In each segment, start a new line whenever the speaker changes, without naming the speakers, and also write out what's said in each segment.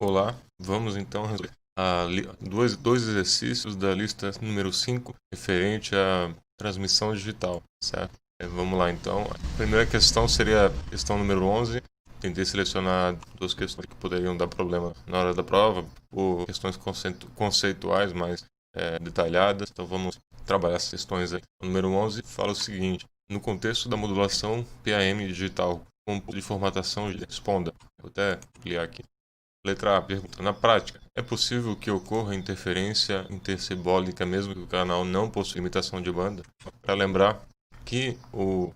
Olá, vamos então resolver dois exercícios da lista número 5, referente à transmissão digital, certo? Vamos lá então. A primeira questão seria a questão número 11. Tentei selecionar duas questões que poderiam dar problema na hora da prova, por questões conceituais mais detalhadas. Então vamos trabalhar essas questões aí. O número 11 fala o seguinte: no contexto da modulação PAM digital, de formatação, responda. Vou até ampliar aqui. Letra A, pergunta: na prática, é possível que ocorra interferência intercibólica mesmo que o canal não possua limitação de banda? Para lembrar que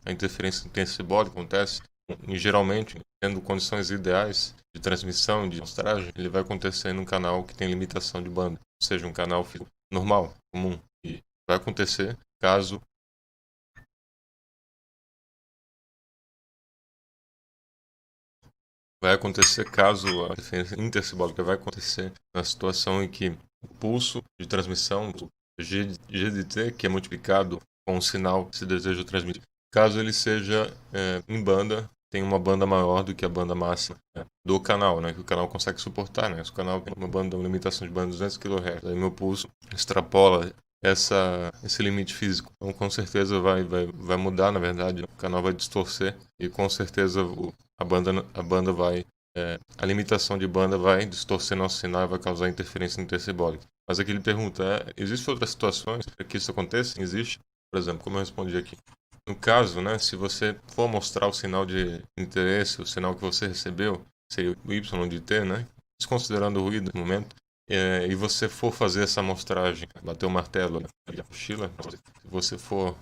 a interferência intercibólica acontece, geralmente, tendo condições ideais de transmissão, de amostragem, ele vai acontecer num canal que tem limitação de banda, ou seja, um canal normal, comum. E vai acontecer caso a interferência intercibólica vai acontecer na situação em que o pulso de transmissão, o GDT, que é multiplicado com o sinal que se deseja transmitir, caso ele seja em banda, tem uma banda maior do que a banda máxima do canal, né, que o canal consegue suportar. Né? Se o canal tem uma limitação de banda de 200 kHz, aí meu pulso extrapola esse limite físico. Então, com certeza vai mudar, na verdade, o canal vai distorcer e com certeza a banda vai a limitação de banda vai distorcer nosso sinal e vai causar interferência intercibólica. Mas aqui ele pergunta: existem outras situações para que isso aconteça? Existe, por exemplo, como eu respondi aqui. No caso, né, se você for mostrar o sinal de interesse, o sinal que você recebeu, seria o Y de T, né? Desconsiderando o ruído no momento, e você for fazer essa amostragem, bater o martelo, a mochila, se você for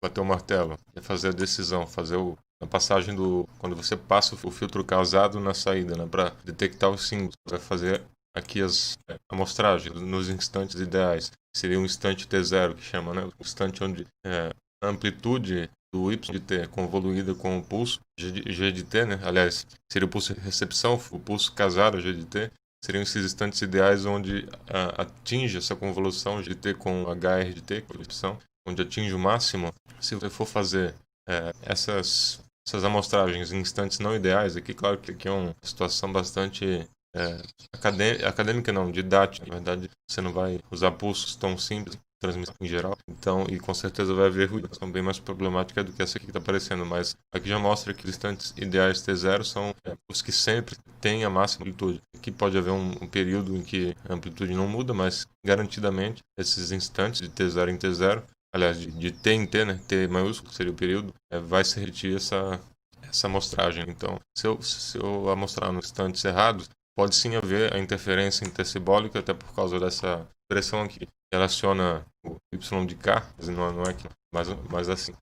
bater o martelo, fazer a decisão, fazer a passagem quando você passa o filtro casado na saída, né, para detectar os símbolos, vai fazer aqui as amostragens nos instantes ideais. Seria um instante T0 que chama, né, o instante onde a amplitude do Y de T é convoluída com o pulso G de T, né? Aliás, seria o pulso de recepção, o pulso casado G de T. Seriam esses instantes ideais onde atinge essa convolução G de T com HR de T, onde atinge o máximo. Se você for fazer essas amostragens em instantes não ideais, aqui claro que aqui é uma situação bastante acadêmica, não, didática. Na verdade, você não vai usar pulsos tão simples, transmissão em geral, então, e com certeza vai haver ruído, são bem mais problemática do que essa aqui que está aparecendo, mas aqui já mostra que os instantes ideais T0 são os que sempre têm a máxima amplitude. Aqui pode haver um período em que a amplitude não muda, mas garantidamente esses instantes de T0 em T0, aliás, de T em T, né, T maiúsculo seria o período, vai se repetir essa amostragem. Então, se eu amostrar nos instantes errados, pode sim haver a interferência intercibólica, até por causa dessa expressão aqui, que relaciona o Y de K, mas não é aqui, mas assim.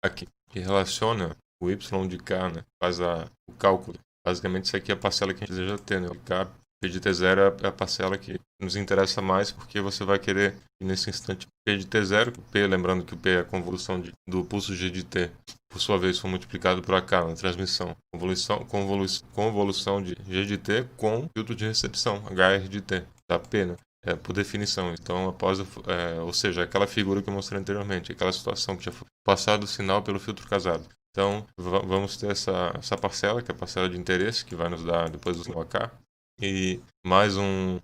Aqui, que relaciona o Y de K, né, faz o cálculo. Basicamente, isso aqui é a parcela que a gente deseja ter, né? O K, P de T0 é a parcela que nos interessa mais, porque você vai querer, nesse instante, P de T0, P, lembrando que o P é a convolução do pulso G de T, por sua vez, foi multiplicado por AK na transmissão. Convolução de G de T com filtro de recepção, HR de T, da P, né? Por definição. Então, ou seja, aquela figura que eu mostrei anteriormente, aquela situação que já foi passado o sinal pelo filtro casado. Então, vamos ter essa parcela, que é a parcela de interesse, que vai nos dar depois o sinal AK, e mais o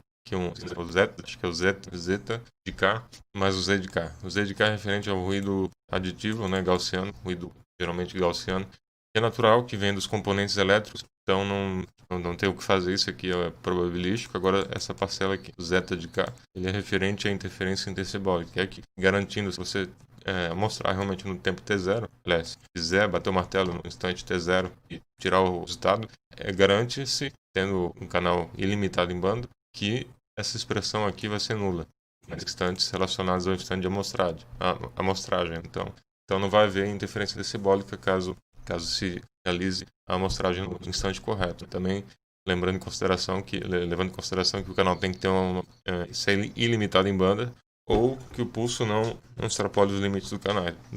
zeta, acho que é o zeta de K, mais o Z de K. O Z de K é referente ao ruído aditivo, né, gaussiano, ruído geralmente gaussiano, que é natural, que vem dos componentes elétricos, então não tem o que fazer, isso aqui é probabilístico. Agora, essa parcela aqui, o zeta de K, ele é referente à interferência intercibólica, que é aqui, garantindo, se você mostrar realmente no tempo T0, aliás, se quiser bater o martelo no instante T0 e tirar o resultado, garante-se, tendo um canal ilimitado em banda, que essa expressão aqui vai ser nula, nos instantes relacionados ao instante de amostragem. Então não vai haver interferência decibólica caso se realize a amostragem no instante correto. Também levando em consideração que o canal tem que ter ser ilimitado em banda, ou que o pulso não extrapole os limites do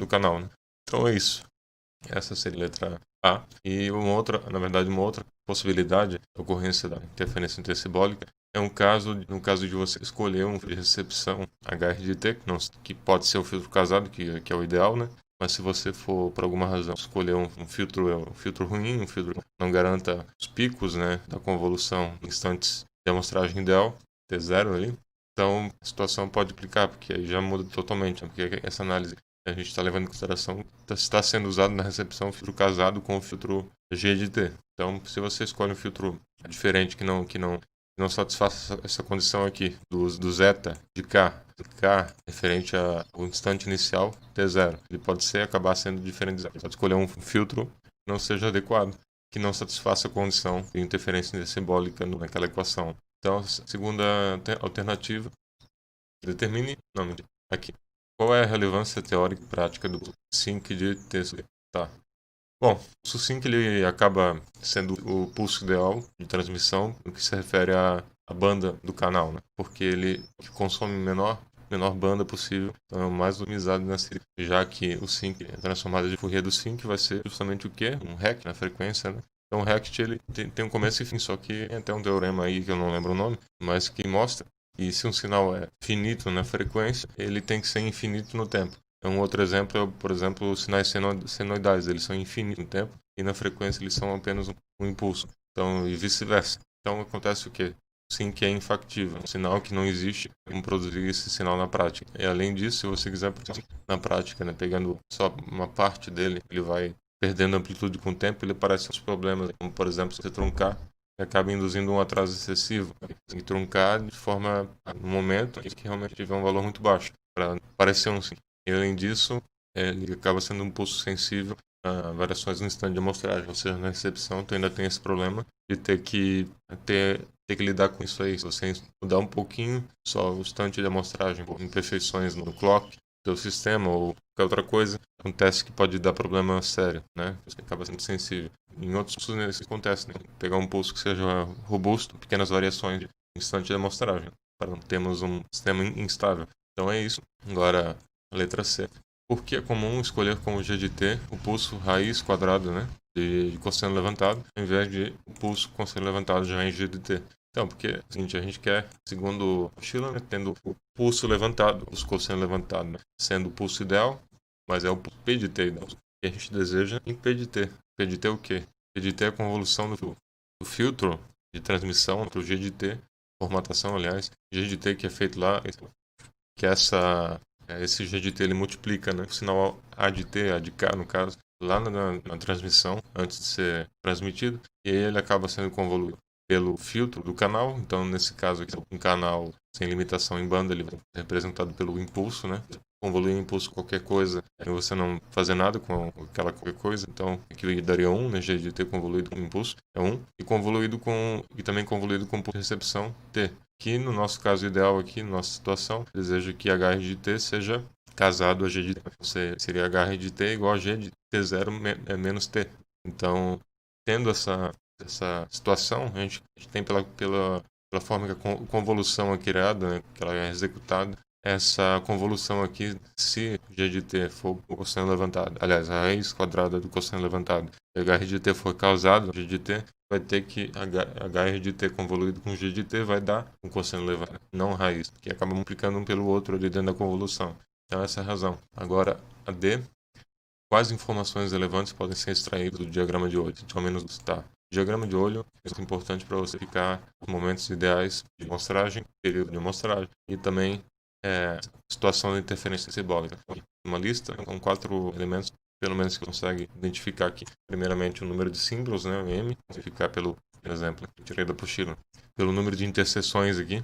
canal, né? Então é isso. Essa seria a letra A. E uma outra possibilidade de ocorrência da interferência intercibólica é no caso de você escolher um filtro de recepção HR de T, que pode ser o filtro casado, que é o ideal, né? Mas se você for, por alguma razão, escolher um filtro ruim, um filtro que não garanta os picos, né, da convolução em instantes de amostragem ideal, T0 ali, então a situação pode implicar, porque aí já muda totalmente, né, porque essa análise a gente está levando em consideração está sendo usado na recepção o filtro casado com o filtro G de T. Então, se você escolhe um filtro diferente que não satisfaça essa condição aqui do zeta de K referente ao instante inicial T0, ele pode acabar sendo diferente. Você pode escolher um filtro que não seja adequado, que não satisfaça a condição de interferência simbólica naquela equação. Então, a segunda alternativa, determine, não, aqui. Qual é a relevância teórica e prática do sync de TC? Tá. Bom, o sync ele acaba sendo o pulso ideal de transmissão no que se refere à banda do canal, né? Porque ele consome menor banda possível, então é o mais otimizado nessa, já que o sync, a transformada de Fourier do sync vai ser justamente o quê? Um rect na frequência, né? Então o rect ele tem um começo e fim, só que tem até um teorema aí que eu não lembro o nome, mas que mostra que se um sinal é finito na frequência, ele tem que ser infinito no tempo. Um outro exemplo é, por exemplo, os sinais senoidais, eles são infinitos no tempo e na frequência eles são apenas um impulso. Então, e vice-versa. Então acontece o quê? Sim, que é infactível, um sinal que não existe como produzir esse sinal na prática. E além disso, se você quiser na prática, né, pegando só uma parte dele, ele vai perdendo amplitude com o tempo, ele aparece uns problemas, como por exemplo, se você truncar, acaba induzindo um atraso excessivo e truncar de forma no momento que realmente tiver um valor muito baixo para parecer um sim. E além disso, ele acaba sendo um pulso sensível a variações no instante de amostragem, ou seja, na recepção tu ainda tem esse problema de ter que lidar com isso aí. Se você mudar um pouquinho só o instante de amostragem, por imperfeições no clock do teu sistema ou qualquer outra coisa, acontece que pode dar problema sério, né? Você acaba sendo sensível. Em outros pulsos isso acontece, né? Pegar um pulso que seja robusto, pequenas variações de instante de amostragem, para não termos um sistema instável. Então é isso. Agora, a letra C. Por que é comum escolher como G de T o pulso raiz quadrado, né, de cosseno levantado, ao invés de o pulso cosseno levantado já em G de T? Então, porque é o seguinte, a gente quer, segundo Schiller, né, tendo o pulso levantado, o cosseno levantado, né, sendo o pulso ideal, mas é o P de T ideal. E a gente deseja em P de T. P de T é o quê? P de T é a convolução do filtro de transmissão para o G de T, formatação, aliás, G de T que é feito lá, que esse G de T ele multiplica, né, o sinal A de T, A de K no caso, lá na transmissão, antes de ser transmitido, e aí ele acaba sendo convoluído pelo filtro do canal. Então, nesse caso aqui, um canal sem limitação em banda, ele vai ser representado pelo impulso, né? Convoluir o impulso qualquer coisa e você não fazer nada com aquela qualquer coisa, então aqui daria 1, né? G de T convoluído com impulso é 1, e também convoluído com pulso de recepção T, que no nosso caso ideal aqui, na nossa situação, desejo que H de T seja casado a G de T. Seria H de T igual a G de T0 menos T. Então, tendo essa situação, a gente tem pela forma que a convolução é criada, né, que ela é executada, essa convolução aqui, se G de T for o cosseno levantado, aliás, a raiz quadrada do cosseno levantado, e H de T for causado, G de T, vai ter que H de T convoluído com G de T vai dar um cosseno levantado, não raiz, que acaba multiplicando um pelo outro ali dentro da convolução. Então essa é a razão. Agora, a D, quais informações relevantes podem ser extraídas do diagrama de olho? Ao menos, tá. Diagrama de olho é muito importante para você ficar os momentos ideais de amostragem, período de amostragem e também situação de interferência simbólica. Uma lista com 4 elementos, pelo menos, que você consegue identificar aqui. Primeiramente, o número de símbolos, né, o M, identificar pelo exemplo, que eu tirei da apostila, pelo número de interseções aqui,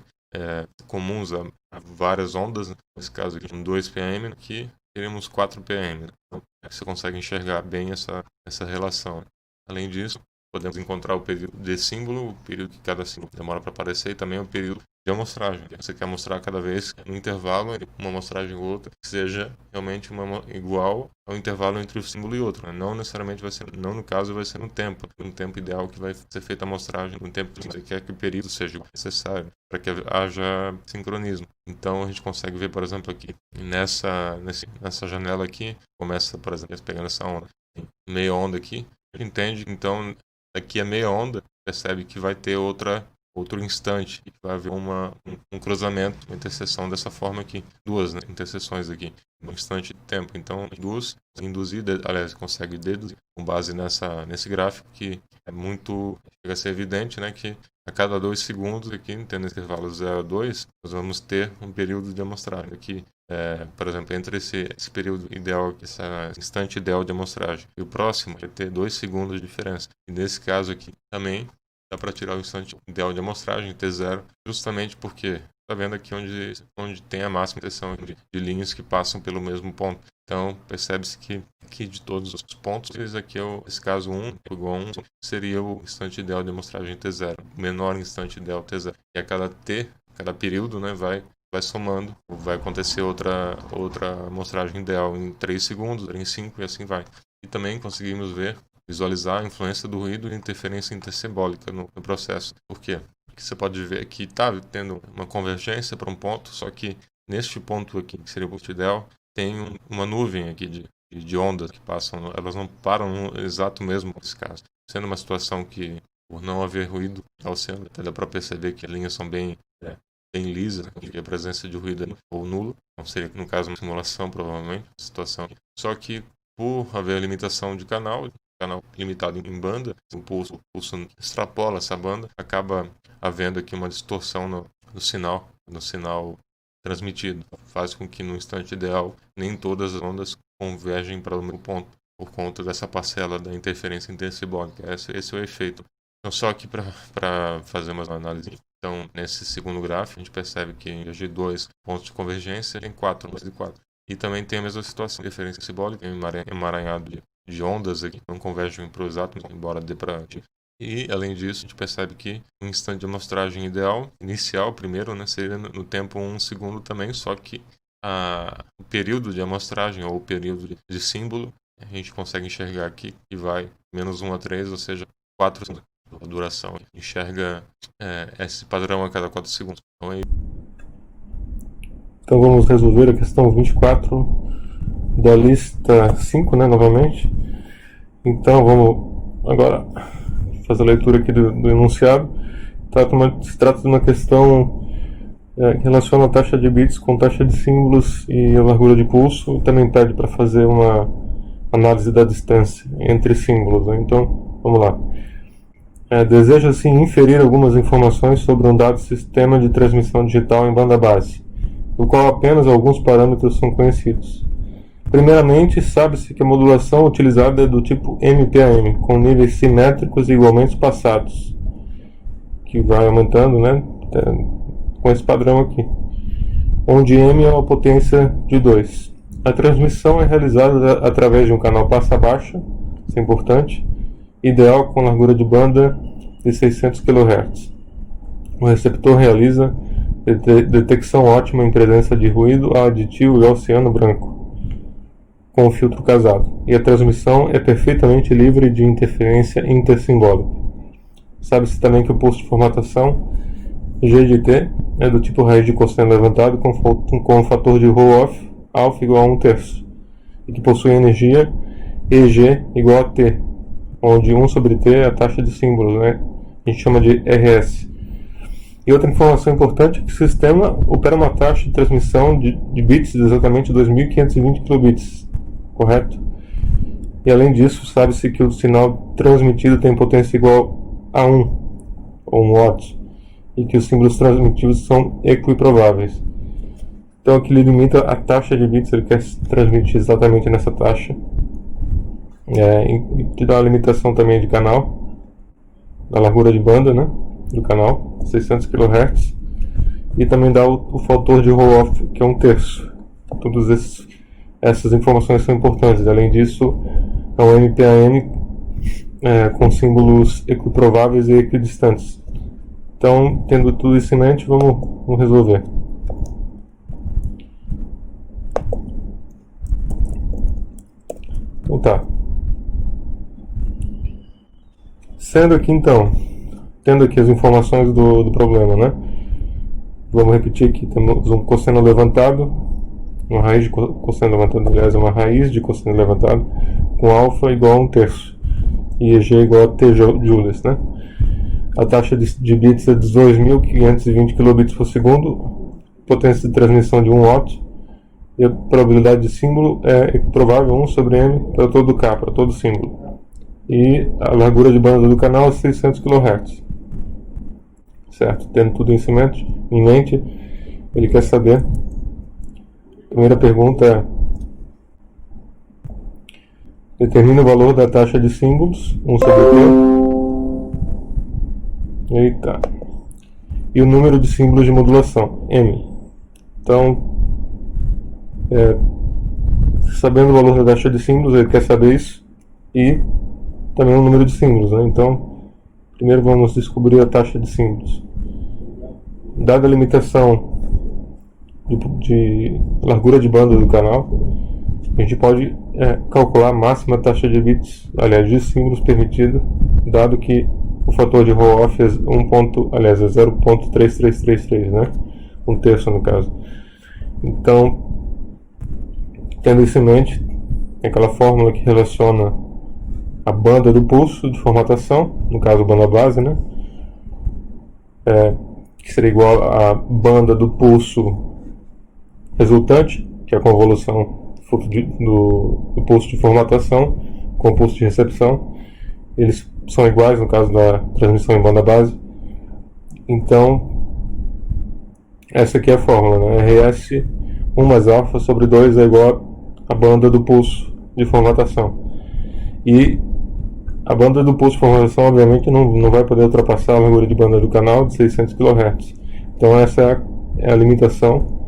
comuns a várias ondas, né? Nesse caso aqui, 2 pm, aqui teremos 4 pm. Então, você consegue enxergar bem essa relação. Além disso, podemos encontrar o período de símbolo, o período que cada símbolo demora para aparecer, e também o período de amostragem. Você quer mostrar cada vez no intervalo, uma amostragem ou outra, que seja realmente igual ao intervalo entre um símbolo e outro. Né? Não necessariamente vai ser, não no caso, vai ser no tempo ideal que vai ser feita a amostragem, no tempo que você quer que o período seja necessário, para que haja sincronismo. Então a gente consegue ver, por exemplo, aqui, nessa janela aqui, começa, por exemplo, pegando essa onda, meia onda aqui, a gente entende, então, daqui a meia onda, percebe que vai ter outra outro instante, e vai haver um cruzamento, uma interseção dessa forma aqui, duas, né, interseções aqui, um instante de tempo. Então, aliás, consegue deduzir com base nesse gráfico que chega a ser evidente, né, que a cada 2 segundos aqui, tendo intervalo 0 a 2, nós vamos ter um período de amostragem aqui. Por exemplo, entre esse período ideal, esse instante ideal de amostragem e o próximo, vai ter 2 segundos de diferença. E nesse caso aqui também dá para tirar o instante ideal de amostragem, T0, justamente porque está vendo aqui onde tem a máxima interseção de linhas que passam pelo mesmo ponto. Então, percebe-se que aqui de todos os pontos, aqui esse caso 1 igual a 1 seria o instante ideal de amostragem T0, o menor instante ideal T0. E a cada período, né, vai somando, vai acontecer outra amostragem ideal em 3 segundos, em 5 e assim vai. E também conseguimos visualizar a influência do ruído e interferência intersimbólica no processo. Por quê? Porque você pode ver que está tendo uma convergência para um ponto, só que neste ponto aqui, que seria o ponto ideal, tem uma nuvem aqui de ondas que passam, elas não param no exato mesmo nesse caso. Sendo uma situação que, por não haver ruído ao oceano, até dá para perceber que as linhas são bem lisas, né? Que a presença de ruído é ou nulo, não seria, no caso, uma simulação, provavelmente, a situação. Só que, por haver a limitação de canal limitado em banda, o pulso extrapola essa banda, acaba havendo aqui uma distorção no sinal transmitido. Faz com que no instante ideal nem todas as ondas convergem para o mesmo ponto, por conta dessa parcela da interferência intersimbólica. Esse é o efeito. Então, só aqui para fazer uma análise. Então, nesse segundo gráfico, a gente percebe que em vez de 2 pontos de convergência, tem 4, mais de 4. E também tem a mesma situação, interferência simbólica, emaranhado de ondas aqui, não convergem para o exato, embora dê para... E, além disso, a gente percebe que o instante de amostragem inicial, primeiro, né, seria no tempo 1 segundo também, só que o período de amostragem, ou o período de símbolo, a gente consegue enxergar aqui, que vai -1 a 3, ou seja, 4 segundos a duração. Enxerga esse padrão a cada 4 segundos.
Então vamos resolver a questão 24 da lista 5, né, novamente. Então vamos agora fazer a leitura aqui do enunciado. Se trata de uma questão que relaciona a taxa de bits com taxa de símbolos e a largura de pulso. Também pede para fazer uma análise da distância entre símbolos, né? Então vamos lá. Deseja-se inferir algumas informações sobre um dado sistema de transmissão digital em banda base, do qual apenas alguns parâmetros são conhecidos. Primeiramente, sabe-se que a modulação utilizada é do tipo MPAM, com níveis simétricos e igualmente espaçados, que vai aumentando, né, com esse padrão aqui, onde M é uma potência de 2. A transmissão é realizada através de um canal passa-baixa, isso é importante, ideal com largura de banda de 600 kHz. O receptor realiza detecção ótima em presença de ruído aditivo e oceano branco, com o filtro casado, e a transmissão é perfeitamente livre de interferência intersimbólica. Sabe-se também que o pulso de formatação G de T é do tipo raiz de cosseno levantado com o fator de Rho-off alfa igual a 1/3, e que possui energia EG igual a T, onde 1 sobre T é a taxa de símbolos, né? A gente chama de RS. E outra informação importante é que o sistema opera uma taxa de transmissão de bits de exatamente 2.520 kilobits, correto? E além disso, sabe-se que o sinal transmitido tem potência igual a 1, ou 1 watts, e que os símbolos transmitidos são equiprováveis. Então aqui ele limita a taxa de bits, ele quer transmitir exatamente nessa taxa. E te dá uma limitação também de canal, da largura de banda, né, do canal, 600 kHz, e também dá o fator de Rho-off, que é 1/3. Todas essas informações são importantes. Além disso, é um MPAM com símbolos equiprováveis e equidistantes. Então, tendo tudo isso em mente, vamos resolver. Então tá. Sendo aqui então, tendo aqui as informações do problema, né? Vamos repetir aqui, temos um cosseno levantado, uma raiz de cosseno levantado, aliás, é uma raiz de cosseno levantado com alfa igual a 1/3 e EG igual a T joules, né? a taxa de bits é de 2.520 kilobits por segundo, potência de transmissão de 1 watt, e a probabilidade de símbolo é provável 1 sobre m para todo K, para todo símbolo. E a largura de banda do canal é 600 kHz. Certo? Tendo tudo isso em mente, ele quer saber. A primeira pergunta é: determina o valor da taxa de símbolos, 1 sobre P. Eita. E o número de símbolos de modulação, M. Então, sabendo o valor da taxa de símbolos, ele quer saber isso. E também o número de símbolos, né? Então, primeiro vamos descobrir a taxa de símbolos. Dada a limitação de largura de banda do canal, a gente pode calcular a máxima taxa de bits, aliás, de símbolos permitida, dado que o fator de roll-off é 0.3333, né? 1/3 no caso. Então, tendo isso em mente, tem aquela fórmula que relaciona a banda do pulso de formatação, no caso banda base, né? Que seria igual à banda do pulso resultante, que é a convolução do pulso de formatação com o pulso de recepção. Eles são iguais no caso da transmissão em banda base. Então, essa aqui é a fórmula, né? RS 1 mais alfa sobre 2 é igual a banda do pulso de formatação. E a banda do pulso de formatação, obviamente, não vai poder ultrapassar a largura de banda do canal de 600 kHz. Então, essa é a limitação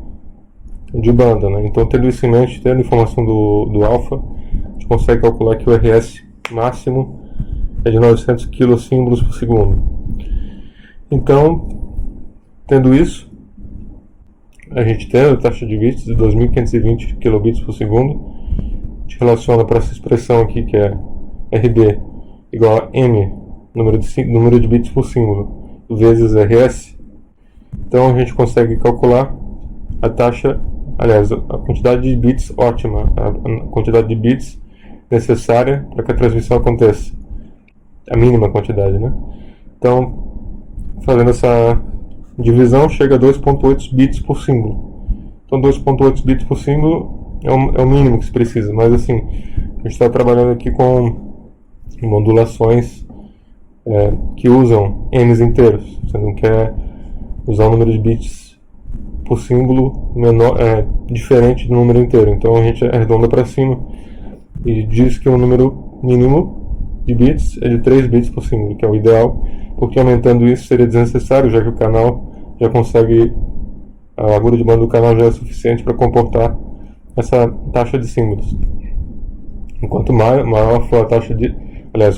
de banda, né? Então, tendo isso em mente, tendo a informação do alfa, a gente consegue calcular que o RS máximo é de 900 kilosímbolos por segundo. Então, tendo isso, a gente tem a taxa de bits de 2.520 kilobits por segundo. A gente relaciona para essa expressão aqui, que é RB igual a M, número de bits por símbolo, vezes RS. Então a gente consegue calcular a taxa, aliás, a quantidade de bits ótima, a quantidade de bits necessária para que a transmissão aconteça. A mínima quantidade, né? Então, fazendo essa divisão, chega a 2.8 bits por símbolo. Então, 2.8 bits por símbolo é o mínimo que se precisa. Mas, assim, a gente está trabalhando aqui com modulações que usam N's inteiros. Você não quer usar o número de bits por símbolo menor, diferente do número inteiro. Então, a gente arredonda para cima e diz que o número mínimo de bits é de 3 bits por símbolo, que é o ideal, porque aumentando isso seria desnecessário, já que o canal já consegue, a largura de banda do canal já é suficiente para comportar essa taxa de símbolos. Quanto maior for a taxa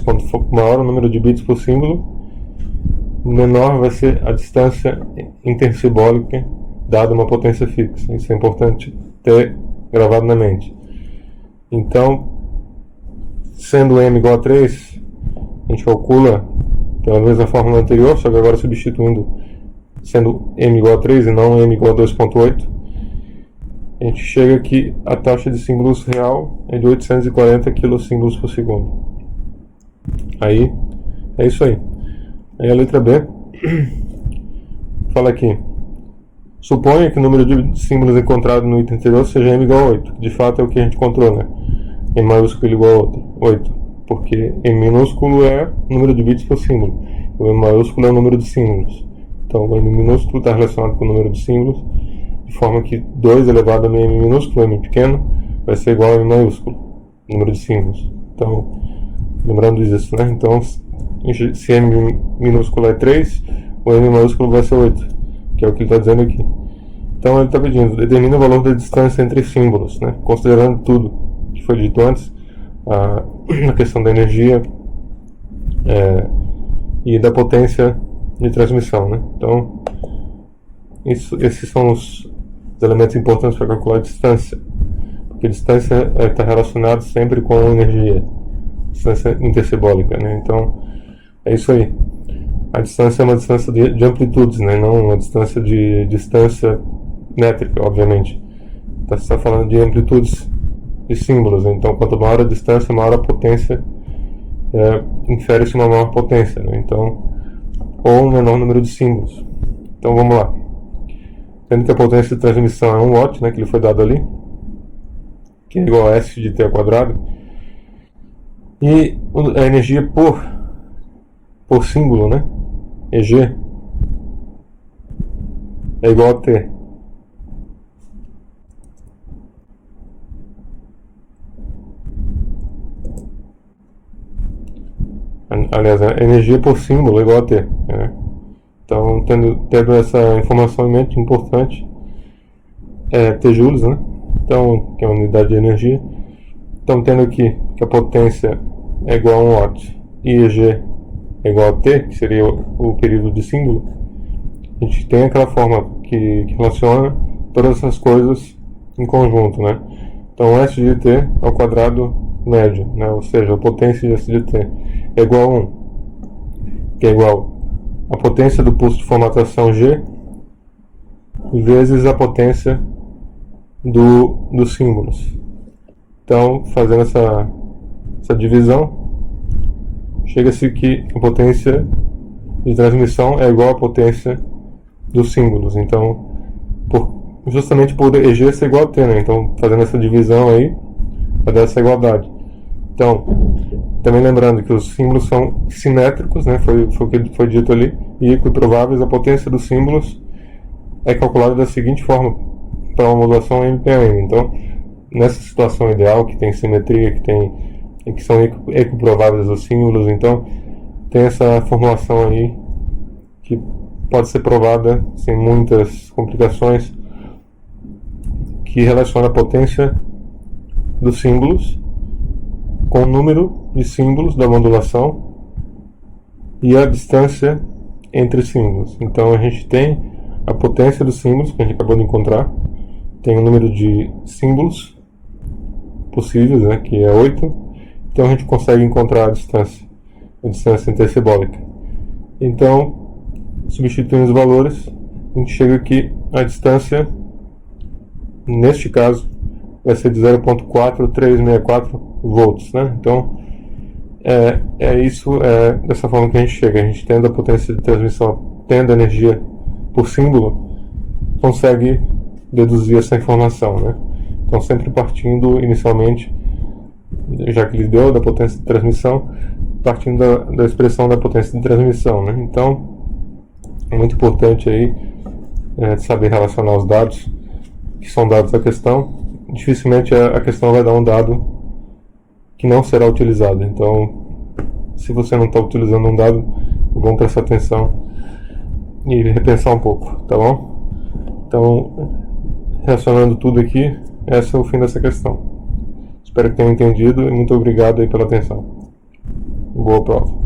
quanto for maior o número de bits por símbolo, menor vai ser a distância intersimbólica dada uma potência fixa. Isso é importante ter gravado na mente. Então, sendo m igual a 3, a gente calcula pela mesma fórmula anterior, só que agora substituindo, sendo m igual a 3 e não m igual a 2.8, a gente chega que a taxa de símbolos real é de 840 kilosímbolos por segundo. Aí, é isso aí. Aí a letra B fala aqui: suponha que o número de símbolos encontrado no item anterior seja m igual a 8, que de fato é o que a gente encontrou, né? M maiúsculo igual a 8, porque M minúsculo é o número de bits por símbolo, o M maiúsculo é o número de símbolos. Então o M minúsculo está relacionado com o número de símbolos, de forma que 2 elevado a M minúsculo, M pequeno, vai ser igual a M maiúsculo, número de símbolos. Então, lembrando disso, né? Então, se M minúsculo é 3, o M maiúsculo vai ser 8, que é o que ele está dizendo aqui. Então ele está pedindo, determina o valor da distância entre símbolos, né? Considerando tudo que foi dito antes, a questão da energia e da potência de transmissão, né? Então, esses são os elementos importantes para calcular a distância, porque a distância está relacionada sempre com energia, distância intersimbólica, né? Então, é isso aí. A distância é uma distância de amplitudes, né? Não uma distância de distância métrica, obviamente. Você está falando de amplitudes de símbolos, né? Então quanto maior a distância, maior a potência, infere-se uma maior potência, né? Então ou um menor número de símbolos. Então vamos lá. Tendo que a potência de transmissão é 1 watt, né, que ele foi dado ali, que é igual a S de T ao quadrado, e a energia por símbolo, né, EG, é igual a T. Aliás, a energia por símbolo é igual a T, né? Então, tendo essa informação em mente, importante, é T joules, né? Então, que é a unidade de energia. Então, tendo aqui que a potência é igual a 1 watt e EG é igual a T, que seria o período de símbolo, a gente tem aquela forma que relaciona todas essas coisas em conjunto, né? Então, S de T ao quadrado médio, né? Ou seja, a potência de S de T é igual a 1, que é igual a potência do pulso de formatação G vezes a potência dos símbolos. Então, fazendo essa divisão, chega-se que a potência de transmissão é igual à potência dos símbolos. Então, justamente por EG ser igual a T, né? Então, fazendo essa divisão aí, vai dar essa igualdade. Então, também lembrando que os símbolos são simétricos, né? Foi o que foi dito ali, e equiprováveis. A potência dos símbolos é calculada da seguinte forma para uma modulação MPM. Então, nessa situação ideal, que tem simetria, que são equiprováveis os símbolos, então tem essa formulação aí que pode ser provada sem muitas complicações, que relaciona a potência dos símbolos com o número de símbolos da modulação e a distância entre símbolos. Então a gente tem a potência dos símbolos, que a gente acabou de encontrar, tem o número de símbolos possíveis, né, que é 8, então a gente consegue encontrar a distância intercebólica. Então, substituindo os valores, a gente chega aqui, a distância, neste caso, vai ser de 0.4364 volts, né? Então, dessa forma que a gente chega. A gente tendo a potência de transmissão, tendo a energia por símbolo, consegue deduzir essa informação, né? Então, sempre partindo inicialmente, já que ele deu da potência de transmissão, partindo da expressão da potência de transmissão, né? Então, é muito importante aí saber relacionar os dados que são dados da questão. Dificilmente a questão vai dar um dado que não será utilizado. Então, se você não está utilizando um dado, vamos prestar atenção e repensar um pouco, tá bom? Então, relacionando tudo aqui, esse é o fim dessa questão. Espero que tenham entendido e muito obrigado aí pela atenção. Boa prova.